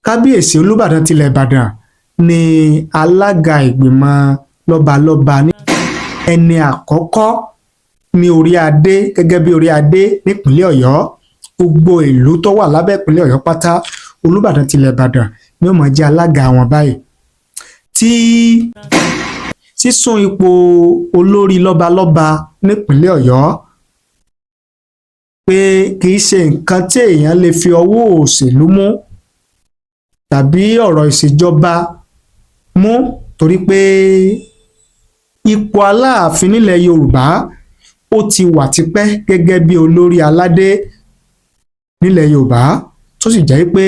kábíyèsí Olúbàdàn tilẹ̀ Ìbàdàn ni alága ìgbìmọ̀ lọ́balọ́ba ní ẹni àkọ́kọ́ ní orí adé gẹ́gẹ́ bí orí adé nípínlẹ̀ Ọ̀yọ́. Gbogbo ìlú tó wà lábẹ́ ìpínlẹ̀ Ọ̀yọ́ pátá Olúbàdàn tilẹ̀ Ìbàdàn ni ó máa jẹ́ alága wọn báyìí. Tí sísún ipò olórí lọ́balọ́ba nípínlẹ̀ Ọ̀yọ́ pé kì í ṣe nǹkan tí èèyàn lè fi ọwọ́ òṣèlú mú tàbí ọ̀rọ̀ ìṣèjọba mú, torí pé ipò Aláàfin nílẹ̀ Yorùbá ó ti wà tipẹ́ gẹ́gẹ́ bí olórí aládé nílẹ̀ Yorùbá, tó sì jẹ́ pé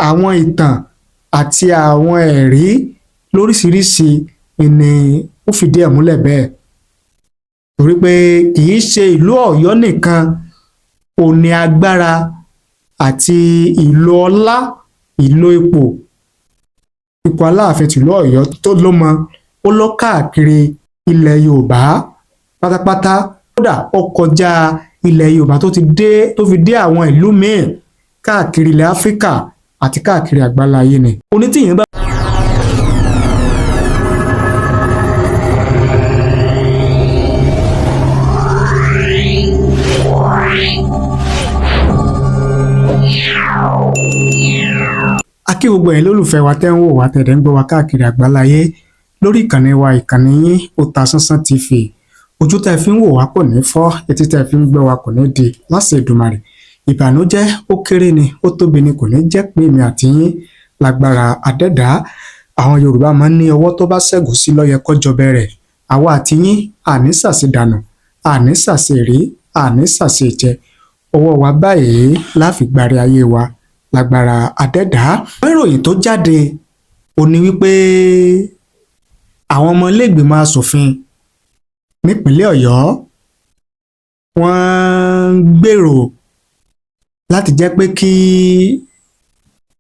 àwọn ìtàn àti àwọn ẹ̀rí lóríṣiríṣi ni ó fìdí ẹ̀ múlẹ̀ bẹ́ẹ̀. Torí pé kì í ṣe ìlú Ọ̀yọ́ nìkan ò ní agbára àti ìlò ọlá, ìlò ipò Aláàfin tìlú Ọ̀yọ́ tó lọ́mọ ó lọ káàkiri ilẹ̀ Yorùbá pátápátá, kódà ó kọjá ilẹ̀ Yorùbá tó fi dé àwọn ìlú míì káàkiri ilẹ̀ Áfíríkà àti káàkiri àgbáláyé ni. Onítìyẹn bá akí gbogbo ẹ̀yin lólùfẹ́ wa tẹ́ ń wò wá tẹ̀dẹ̀ ń gbọ́ wa káàkiri àgbáláyé lórí ìkànnì wa, ìkànnì yín Otasansan TV. Ojú tẹ́ fi ń wò wá kò ní fọ́, etí tẹ́ fi ń gbọ́ wa kò ní di láṣẹ Èdùmàrè. Ìbànújẹ́ ó kéré ni ó tóbi ni kò ní jẹ́ pé èmi àti yín lágbára Adẹ́dàá. Àwọn Yorùbá máa ń ní ọwọ́ tó bá ṣẹ́gun sí ló yẹ kó jọbẹ rẹ̀. Àwa àti yín àní ṣàṣe dànù, àní ṣàṣe rí, àní ṣàṣe jẹ. Ọwọ́ wa báyìí láfi gbárí ayé wa lágbára Adẹ́dàá. Ìròyìn tó jáde ó ní wípé àwọn ọmọ ilé ìgbìmọ̀ asòfin nípínlẹ̀ Ọ̀yọ́ wọ́n ń gbèrò láti jẹ́ pé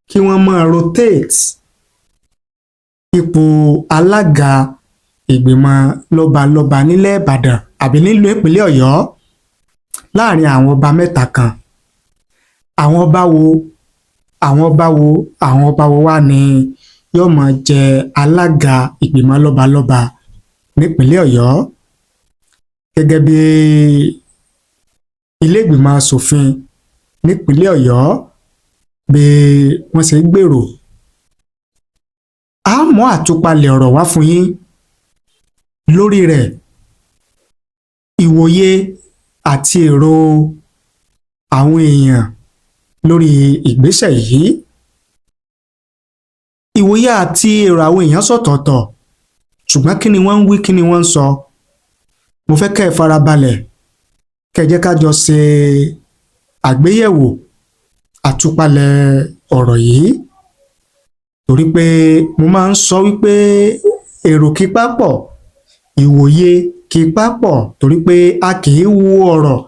kí wọ́n máa rotate ipò alága ìgbìmọ̀ lọ́balọ́ba nílẹ̀ Ìbàdàn àbí nílùú ìpínlẹ̀ Ọ̀yọ́ láàrin àwọn ọba mẹ́ta kan. Àwọn ọba wo wá ni yóò máa jẹ alága ìgbìmọ̀ lọ́balọ́ba nípínlẹ̀ Ọ̀yọ́ gẹ́gẹ́ bí ilé ìgbìmọ̀ asòfin nípínlẹ̀ Ọ̀yọ́ bí wọ́n ṣe gbèrò. A mú àtúpalẹ̀ ọ̀rọ̀ wá fún yín lórí rẹ̀, ìwòye àti èrò àwọn èèyàn lórí ìgbésẹ̀ yìí. Ìwòye àti èrò àwọn èèyàn sọ̀tọ̀ọ̀tọ̀, ṣùgbọ́n kí ni wọ́n ń wí, kí ni wọ́n ń sọ. Mo fẹ́ kẹ́ ẹ farabalẹ̀, kẹ́ ẹ jẹ́ ká jọ ṣe àgbéyẹ̀wò àtúpalẹ̀ ọ̀rọ̀ yìí, torí pé mo máa ń sọ wípé èrò kì í papọ̀, ìwòye kì í papọ̀, torí pé a kì í wo ọ̀rọ̀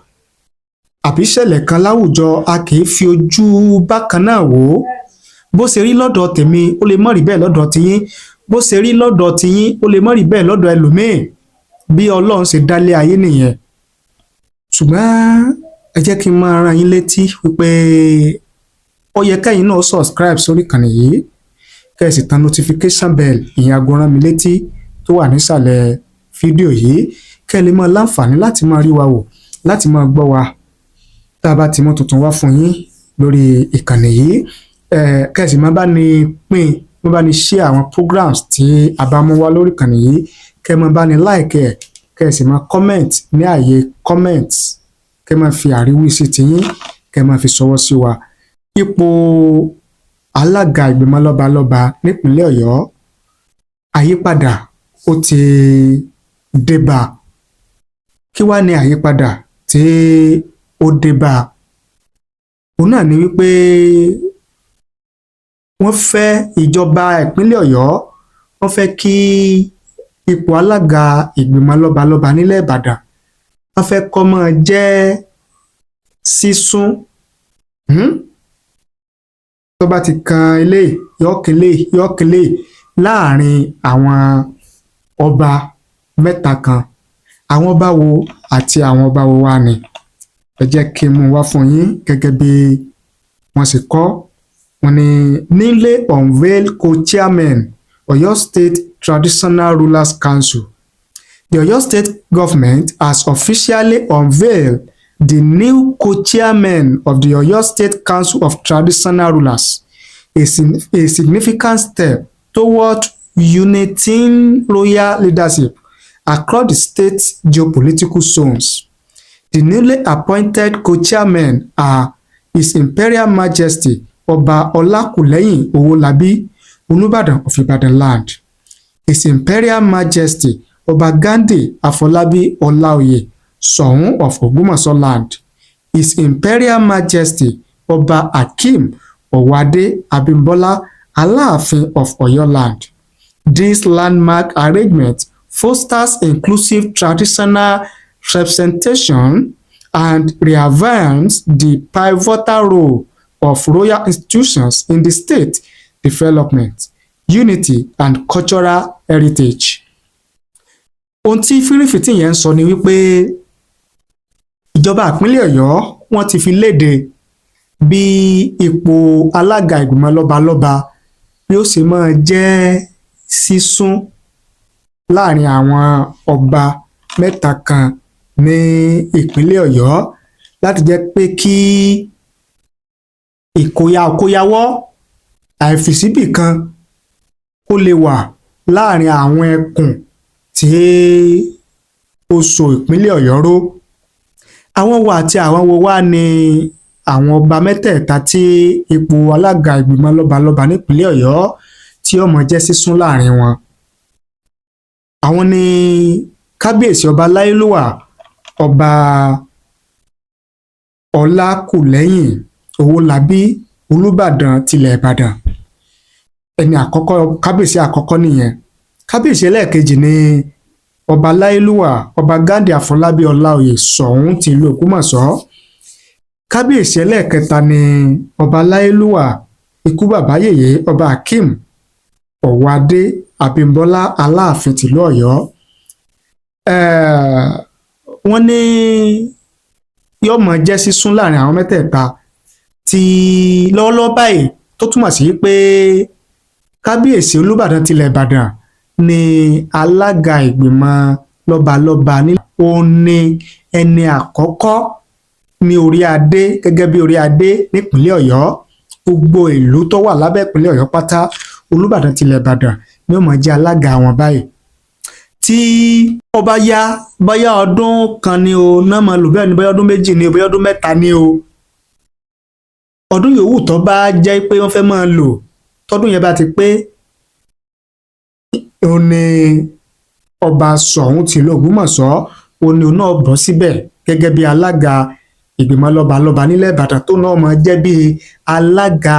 àbí ìṣẹ̀lẹ̀ kan láwùjọ a kì í fi ojú bákan náà wò ó. Bó ṣe rí lọ́dọ̀ tèmi ó lè má rí bẹ́ẹ̀ lọ́dọ̀ tiyín, bó ṣe rí lọ́dọ̀ tiyín ó lè má rí bẹ́ẹ̀ lọ́dọ̀ ẹlòmíì. Bí Ọlọ́run ṣe dálé ayé nìyẹn. Ṣùgbọ́n ẹ jẹ́ kí n máa rán yín létí wípé ó yẹ kẹ́yin náà subscribe sórí ìkànnì yìí, kẹ́ ẹ sì tan notification bell, ìyẹn aago rán mi létí tó wà nísàlẹ̀ fídíò yìí, kẹ́ ẹ lè máa láǹfààní láti máa rí wa wò, láti máa gbọ́ wa tá a bá ti mú tuntun wá fún yín lórí ìkànnì yìí. Kẹ́ ẹ sì máa bá ní pín, máa bá ní share àwọn programs tí a bá mú wá lórí ìkànnì yìí, kẹ́ ẹ máa bá ní like ẹ̀, kẹ́ ẹ sì máa comment ní ààyè comment, kẹ́ ẹ máa fi àríwísí tiyín, kẹ́ ẹ máa fi ṣọwọ́ sí wa. Ipò alága ìgbìmọ̀ lọ́balọ́ba nípínlẹ̀ Ọ̀yọ́, àyípadà ó ti débá. Kí wá ní àyípadà tí ó débá? Òun náà ni wípé wọ́n fẹ́ ìjọba ìpínlẹ̀ Ọ̀yọ́, wọ́n fẹ́ kí ipò alága ìgbìmọ̀ lọ́balọ́ba nílẹ̀ Ìbàdàn, wọ́n fẹ́ kó máa jẹ́ sísún. Tó bá ti kan ilé yọ́kẹ́lẹ́ láàrin àwọn ọba mẹ́ta kan. Àwọn ọba wo àti àwọn ọba wo wá ni? Ẹ jẹ́ kí n mú wá fún yín gẹ́gẹ́ bí wọ́n ṣe kọ wọ́n ní newly unveiled co-chairmen Oyo State Traditional Rulers Council. The Oyo State government has officially unveiled the new co-chairmen of the Oyo State Council of Traditional Rulers, a significant step toward uniting royal leadership across the state's geopolitical zones. The newly appointed co-chairmen are His Imperial Majesty Ọba Ọlákùlẹ́yìn Owólabí, Olubadan of Ibadan land. His Imperial Majesty Ọba Ghandi Afọlábí Ọláoyè, Soun of Ogbomoso land. His Imperial Majesty Ọba Hakeem Owade Abimbola Aláàfin of Oyo land. This landmark arrangement fosters inclusive traditional representation and reaffirms the pivotal role of royal institutions in the state development, unity and cultural heritage. Ohun tí fírífìtì yẹn ń sọ ni wípé ìjọba ìpínlẹ̀ Ọ̀yọ́ wọ́n ti fi léde bí ipò alága ìgbìmọ̀ lọ́balọ́ba bí ó ṣe máa jẹ́ sísún láàrin àwọn ọba mẹ́ta kan ní ìpínlẹ̀ Ọ̀yọ́ láti jẹ́ pé kí ìkóyawọ́ àìfìsíbì kan kó lè wà láàrin àwọn ẹkùn tí ó so ìpínlẹ̀ Ọ̀yọ́ ró. Àwọn wo àti àwọn wo wá ni àwọn ọba mẹ́tẹ̀ẹ̀ta tí ipò alága ìgbìmọ̀ lọ́balọ́ba nípínlẹ̀ Ọ̀yọ́ tí ó máa jẹ́ sísún láàrin wọn. Àwọn ni kábíyèsí ọba láyélúwà ọba Ọlákùlẹ́yìn Owólabí Olúbàdàn tilẹ̀ Ìbàdàn. Ẹni àkọ́kọ́, kábíyèsí àkọ́kọ́ nìyẹn. Kábíyèsí ẹlẹ́ẹ̀kejì ni ọba láyélúwà ọba Ghandi Afọlábí Ọláoyè Soun tìlú Ògbómọ̀ṣọ́. Kábíyèsí ẹlẹ́ẹ̀kẹta ni ọba láyélúwà ikú bàbá yèyé ọba Hakeem Owade Abimbola Aláàfin tìlú Ọ̀yọ́. Wọ́n ní yóò mọ̀ jẹ́ sísún láàrin àwọn mẹ́tẹ̀ẹ̀ta tí lọ́wọ́lọ́wọ́ báyìí tó túmọ̀ sí pé kábíyèsí Olúbàdàn tilẹ̀ Ìbàdàn ni alága ìgbìmọ̀ lọ́balọ́ba ní ó ní ẹni àkọ́kọ́ ní orí adé gẹ́gẹ́ bí orí adé nípínlẹ̀ Ọ̀yọ́. Gbogbo ìlú tó wà lábẹ́ ìpínlẹ̀ Ọ̀yọ́ pátá Olúbàdàn tilẹ̀ Ìbàdàn ni ó mọ̀ jẹ́ alága wọn báyìí. Tí ó bá yá bóyá ọdún kan ni o náà máa lò bẹ́ẹ̀ ni bóyá ọdún méjì ni o bóyá ọdún mẹ́ta ni o. Ọdún yòówù tó bá jẹ́ pé wọ́n fẹ́ máa lò tọ́dún yẹn bá ti pé òun ni ọba Soun tìlú Ògbómọ̀ṣọ́ òun ni òun náà bọ́ síbẹ̀ gẹ́gẹ́ bí alága ìgbìmọ̀ lọ́balọ́ba nílẹ̀ Ìbàdàn tó náà máa jẹ́ bí alága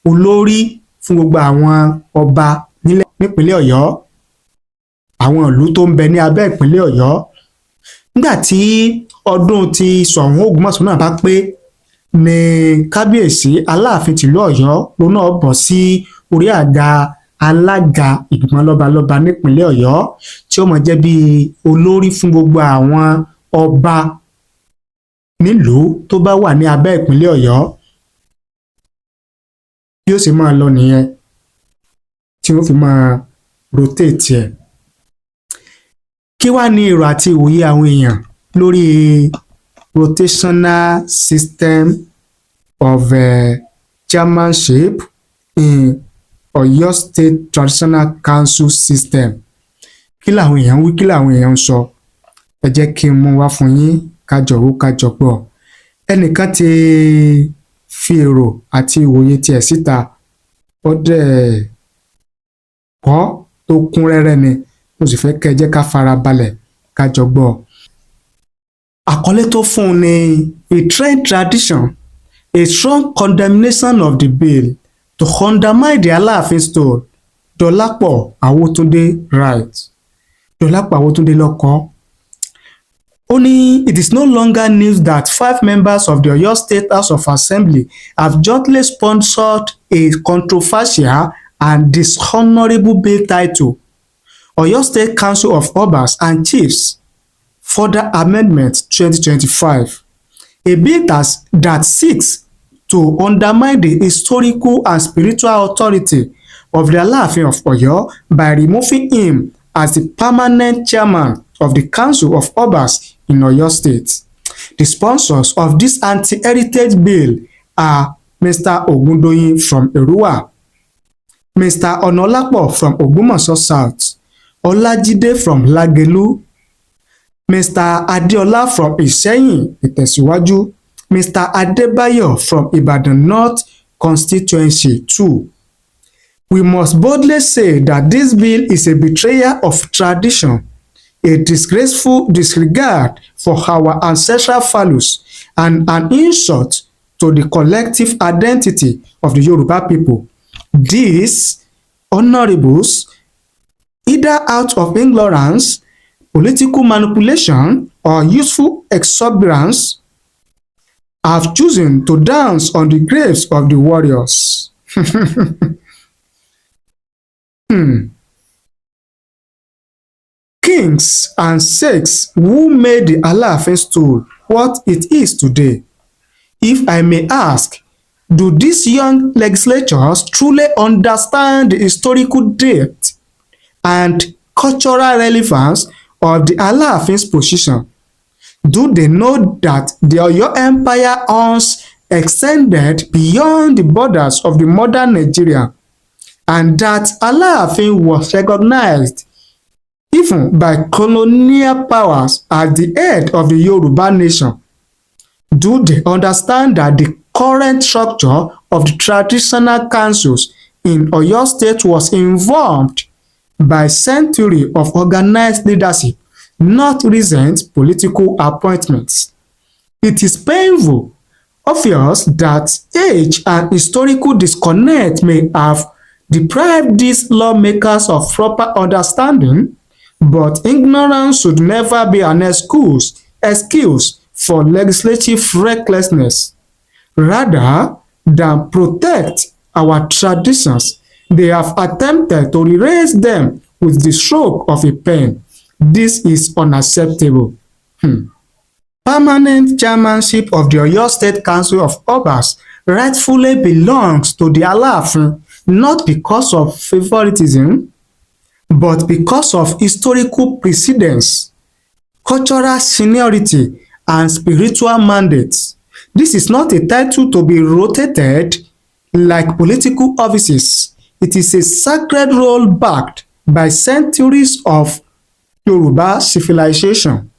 olórí fún gbogbo àwọn ọba nípínlẹ̀ Ọ̀yọ́, àwọn ìlú tó ń bẹ ní abẹ́ ìpínlẹ̀ Ọ̀yọ́. Nígbà tí ọdún ti Soun Ogbomoso náà bá pé ní kábíyèsí Aláàfin tìlú Ọ̀yọ́ ló náà bọ́ sí orí àga alága ìgbìmọ̀ lọ́balọ́ba nípínlẹ̀ Ọ̀yọ́ tí ó máa jẹ́ bí olórí fún gbogbo àwọn ọba nílùú tó bá wà ní abẹ́ ìpínlẹ̀ Ọ̀yọ́. Bí ó sì máa lọ nìyẹn tí wọ́n fi máa rotate ẹ̀. Kí wá ní èrò àti ìwòye àwọn èèyàn lórí rotational system of chairmanship in Oyo State Traditional Council system? Kí làwọn èèyàn ń wí, kí làwọn èèyàn ń sọ? Ẹ jẹ́ kí n mú wá fún yín kájọ̀wọ́ kájọpọ̀. Ẹnìkan ti fi èrò àti ìwòye tiẹ̀ síta, ó dẹ̀ kọ́ tó kún rẹ́rẹ́ ni, mo sì fẹ́ kẹ́ ẹ jẹ́ ká fara balẹ̀ kájọ gbọ́. Àkọlé tó fún un ni a trend tradition, a strong condemnation of the bill to undermine the Alaafin stone. Dọlápọ̀ Awótúndé right. Dọlápọ̀ Awótúndé ló kọ. Ó ní it is no longer news that 5 members of the Oyo State House of Assembly have jointly sponsored a controversial and dishonorable bill titled Oyo State Council of Obas and Chiefs Further Amendment 2025, a bill that seeks to undermine the historical and spiritual authority of the Aláàfin of Oyo by removing him as the permanent chairman of the Council of Obas in Oyo State. The sponsors of this anti-heritage bill are Mr. Ogundoyin from Èrúwà, Mr. Onolapo from Ogbomoso South, Olajide from Lagelu, Mr. Adeola from Ìṣẹ́yìn Ìtẹ̀síwájú, Mr. Adebayo from Ibadan North Constituency 2. We must boldly say that this bill is a betrayal of tradition, a disgraceful disregard for our ancestral values, and an insult to the collective identity of the Yoruba people. These honorables, either out of ignorance, political manipulation, or useful exuberance, have chosen to dance on the graves of the warriors. Kings and sheikhs who made the Alaafin stool what it is today. If I may ask, do these young legislators truly understand the historical depth and cultural relevance of the Alaafin's position? Do they know that the Oyo Empire once extended beyond the borders of the modern Nigeria, and that Alaafin was recognized even by colonial powers as the head of the Yoruba nation? Do they understand that the current structure of the traditional councils in Oyo State was informed by centuries of organized leadership, not recent political appointments? It is painful, obvious that age and historical disconnect may have deprived these lawmakers of proper understanding, but ignorance should never be an excuse for legislative recklessness. Rather than protect our traditions, they have attempted to erase them with the stroke of a pen. This is unacceptable. Permanent chairmanship of the Oyo State Council of Obas rightfully belongs to the Alaafin, not because of favoritism, but because of historical precedence, cultural seniority, and spiritual mandates. This is not a title to be rotated like political offices. It is a sacred role backed by centuries of Yoruba civilization.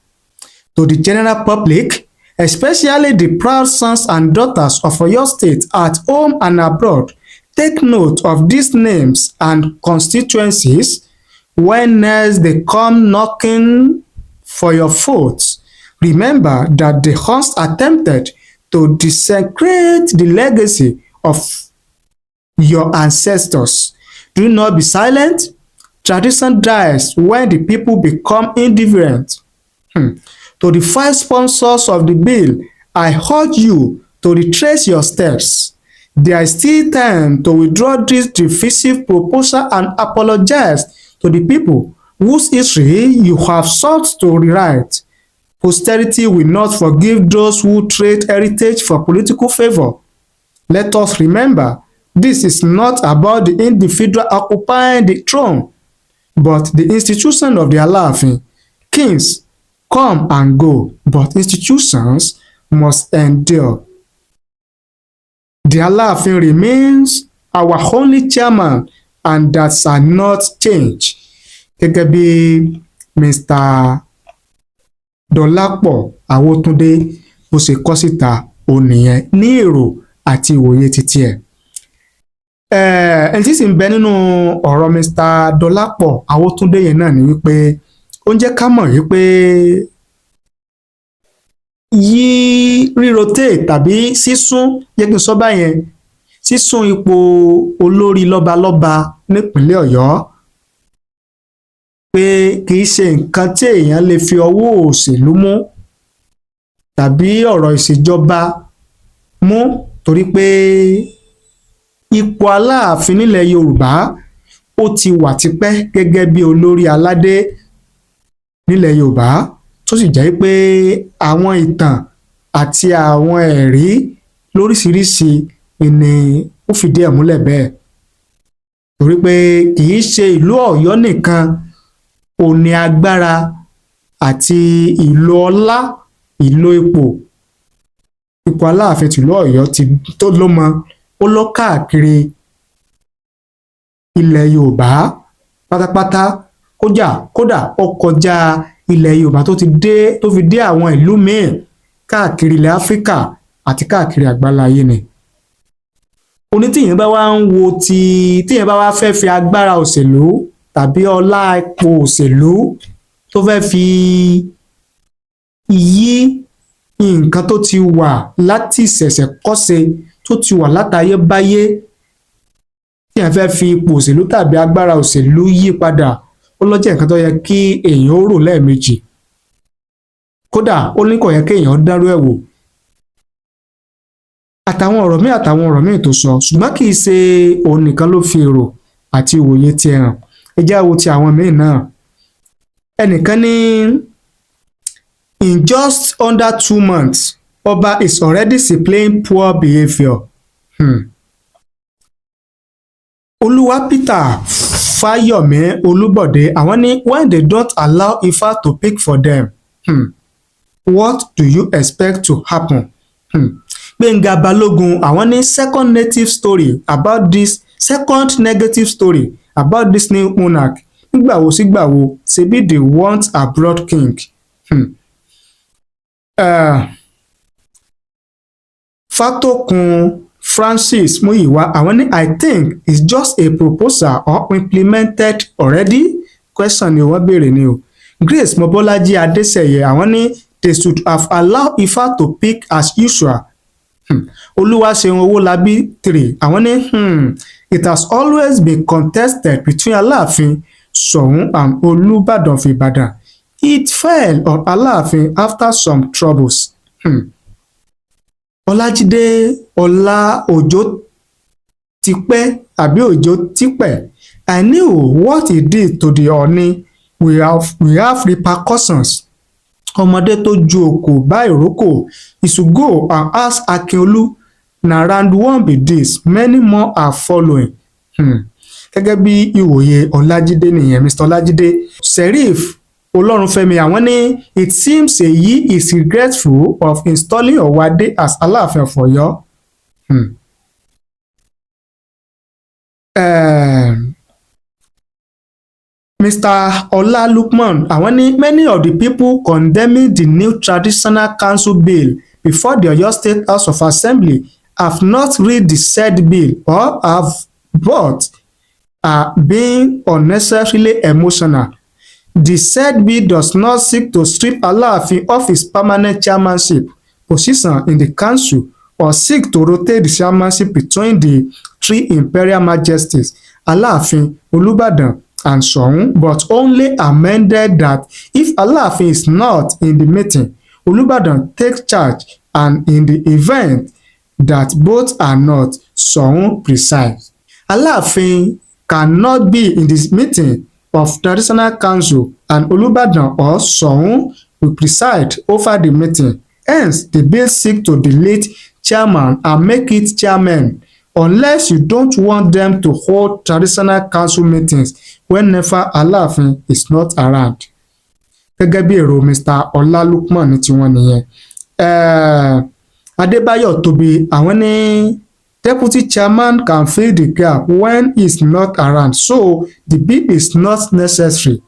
To the general public, especially the proud sons and daughters of Oyo State at home and abroad, take note of these names and constituencies when next they come knocking for your votes. Remember that they once attempted to desecrate the legacy of your ancestors. Do not be silent. Tradition dies when the people become indifferent. To the five sponsors of the bill, I urge you to retrace your steps. There is still time to withdraw this divisive proposal and apologize to the people whose history you have sought to rewrite. Posterity will not forgive those who trade heritage for political favor. Let us remember, this is not about the individual occupying the throne, but the institution of the Alaafin. Kings come and go, but institutions must endure. The Alaafin remains our only chairman, and that shall not change. Gẹ́gẹ́ bí Mr. Dọlápọ̀ Awótúndé bó ṣe kọ síta òun nìyẹn ní èrò àti ìwòye títí ẹ̀. Ẹni tí sì ń bẹ nínú ọ̀rọ̀ Mr. Dọlápọ̀ Awótúndé yẹn náà ni wípé ó ń jẹ́ ká mọ̀ wípé rírotate tàbí sísún jẹ́ kí n sọ báyẹn, sísún ipò olórí lọ́balọ́ba nípínlẹ̀ Ọ̀yọ́ pé kì í ṣe nǹkan tí èèyàn lè fi ọwọ́ òṣèlú mú tàbí ọ̀rọ̀ ìṣèjọba mú, torí pé ipò Aláàfin nílẹ̀ Yorùbá ó ti wà tipẹ́ gẹ́gẹ́ bí olórí aládé nílẹ̀ Yorùbá, tó sì jẹ́ pé àwọn ìtàn àti àwọn ẹ̀rí lóríṣiríṣi ni ó fìdí ẹ̀ múlẹ̀ bẹ́ẹ̀ torí pé kì í ṣe ìlú Ọ̀yọ́ nìkan ò ní agbára àti ìlò ọlá ìlò ipò Aláàfin tìlú Ọ̀yọ́ ti tó lọ́mọ ó lọ káàkiri ilẹ̀ Yorùbá pátápátá kódà ó kọjá ilẹ̀ Yorùbá tó fi dé àwọn ìlú míì káàkiri ilẹ̀ Áfíríkà àti káàkiri àgbáláyé ni. Oní tíyẹn bá wá ń wo tíyẹn bá wá fẹ́ fi agbára òṣèlú tàbí ọlá ipò òṣèlú tó fẹ́ fi yí nǹkan tó ti wà láti ìṣẹ̀ṣẹ̀ kọ́ṣe tó ti wà látayébáyé tíyẹn fẹ́ fi ipò òṣèlú tàbí agbára òṣèlú yí padà ó lọ́jọ́ nǹkan tó yẹ kí èèyàn ó rò lẹ́ẹ̀mejì kódà ó ní kò yẹ kí èèyàn dárú ẹ̀ wò àtàwọn ọ̀rọ̀ míì tó sọ ṣùgbọ́n kì í ṣe òun nìkan ló fi èrò àti ìwòye ti hàn ẹ jẹ́ á wo ti àwọn míì náà ẹnìkan ní in just under 2 months Oba is already displaying poor behaviour. Olúwa Peter Fáyọ̀mí Olúbọ̀dé àwọn ní when they don't allow Ifá to pick for them what do you expect to happen? Gbẹ̀ngà Balógun àwọn ní second negative story about this new monarch nígbàwo sígbàwo ṣebí they want abroad king. Fátòkun Francis Múyìwá àwọn ní I think it's just a proposal or implemented already question ni wọ́n béèrè ni o. Grace Mobọ́lájí Adésẹ̀yẹ àwọn ní they should have allowed Ifá to pick as usual. Olúwaṣeun Owólabí 3 àwọn ní it has always been contested between Aláàfin Soun and Olubadan of Ibadan. It fell on Alaafin after some troubles. Ọlájídé Ọlá Òjó Tipẹ́ I knew what he did to the Ọọ̀ni we have repercussions. Ọmọdé tó ju òkò bá ìrókò he should go and ask Akínolú na round one be this many more are following. Gẹ́gẹ́ bí ìwòye Ọlájídé nìyẹn Mr. Ọlájídé. Sheriff Olórunfẹ́mi àwọn ní it seems Èyí is regretful of installing Owade as Aláàfin of Ọ̀yọ́. Mr. Ọlá Lukman àwọn ní many of the people condemning the new traditional council bill before the Oyo State House of Assembly have not read the said bill or have but are being unnecessarily emotional. The said bill does not seek to strip Alaafin of his permanent chairmanship position in the council or seek to rotate the chairmanship between the three imperial majesties, Alaafin, Olubadan, and Soun, but only amended that if Alaafin is not in the meeting, Olubadan takes charge, and in the event that both are not, Soun presides. Alaafin cannot be in this meeting of traditional council and Olubadan or Soun will preside over the meeting. Hence, the bill seeks to delete chairman and make it chairmen unless you don't want them to hold traditional council meetings whenever Alaafin is not around. Gẹ́gẹ́ bí èrò Mr. Ọlá Lukman ní tiwọn nìyẹn. Adébáyọ̀ Tóbi àwọn ní deputy chairman can fill the gap when he is not around so the bill is not necessary.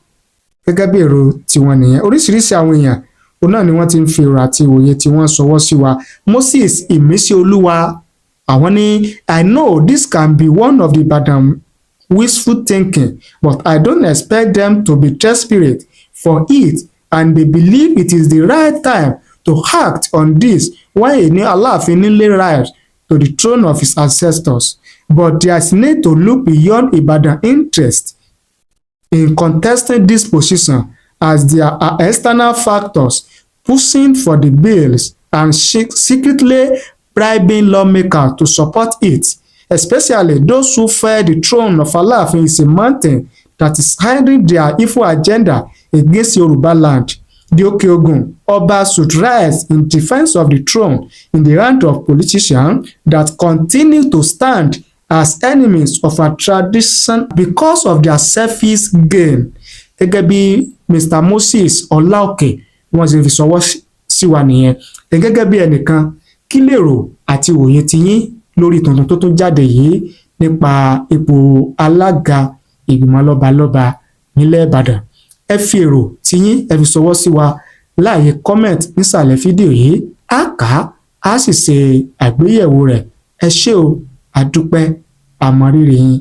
Gẹ́gẹ́ bí èrò tiwọn nìyẹn. Oríṣiríṣi àwọn èèyàn òun náà ni wọ́n ti ń fi èrò àti ìwòye tí wọ́n ṣọwọ́ sí wa. Moses Ìmísíolúwa àwọn ní I know this can be one of the Ibadan wishful thinking but I don't expect them to be desperate for it and they believe it is the right time to act on this when a new Alaafin newly rise to the throne of his ancestors. But there is need to look beyond Ibadan interest in contesting this position as there are external factors pushing for the bills and secretly bribing lawmakers to support it, especially those who fear the throne of Alaafin is a mountain that is hiding their evil agenda against Yoruba land. The Okeogun Obas should rise in defense of the throne in the hand of politicians that continue to stand as enemies of our tradition because of their selfish gain. Gẹ́gẹ́ bí Mr. Moses Ọláòkè wọ́n ṣe fi ṣọwọ́ sí wa nìyẹn. Gẹ́gẹ́ bí ẹnìkan, kí lèrò àti òye tiyín lórí tuntun tó tún jáde yìí nípa ipò alága ìgbìmọ̀ lọ́balọ́ba nílẹ̀ Ìbàdàn? Ẹ fi èrò tiyín ẹ fi ṣọwọ́ sí wa láàyè comment nísàlẹ̀ fídíò yìí. Á kà á sì ṣe àgbéyẹ̀wò rẹ̀. Ẹ ṣé o, a dúpẹ́, a mọ rírì yín.